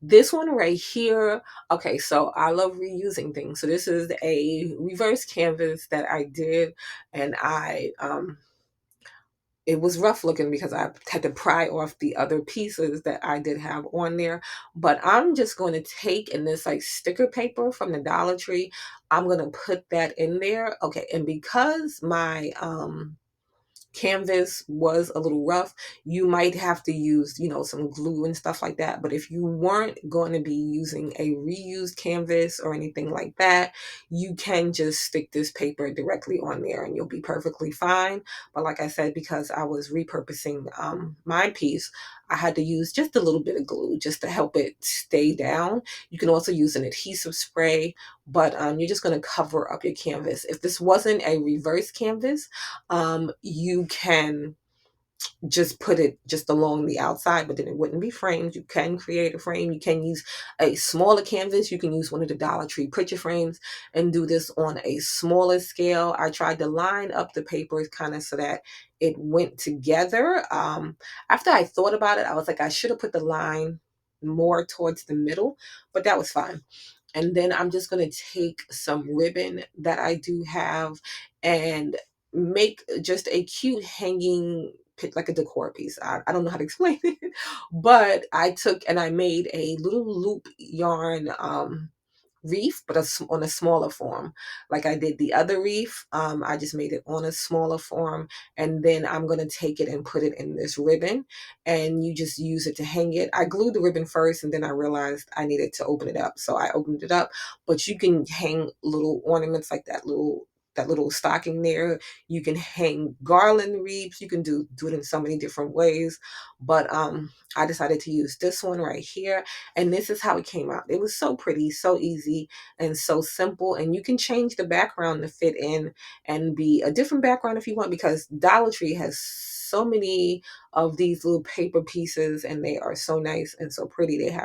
This one right here, okay, so I love reusing things. So this is a reverse canvas that I did, and it was rough looking because I had to pry off the other pieces that I did have on there. But I'm just going to take in this like sticker paper from the Dollar Tree. I'm going to put that in there. Okay, and because my canvas was a little rough, you might have to use, some glue and stuff like that. But if you weren't going to be using a reused canvas or anything like that, you can just stick this paper directly on there and you'll be perfectly fine. But like I said, because I was repurposing my piece, I had to use just a little bit of glue just to help it stay down. You can also use an adhesive spray, but you're just going to cover up your canvas. If this wasn't a reverse canvas, you can just put it just along the outside, but then it wouldn't be framed. You can create a frame. You can use a smaller canvas. You can use one of the Dollar Tree picture frames and do this on a smaller scale. I tried to line up the papers kind of so that it went together. After I thought about it, I was like, I should have put the line more towards the middle, but that was fine. And then I'm just going to take some ribbon that I do have and make just a cute hanging like a decor piece. I don't know how to explain it, but I took and I made a little loop yarn wreath, but on a smaller form. Like I did the other wreath, I just made it on a smaller form, and then I'm gonna take it and put it in this ribbon, and you just use it to hang it. I glued the ribbon first, and then I realized I needed to open it up, so I opened it up. But you can hang little ornaments like that little stocking there. You can hang garland wreaths. You can do it in so many different ways. But I decided to use this one right here, and this is how it came out. It was so pretty, so easy, and so simple. And you can change the background to fit in and be a different background if you want, because Dollar Tree has so many of these little paper pieces and they are so nice and so pretty. They have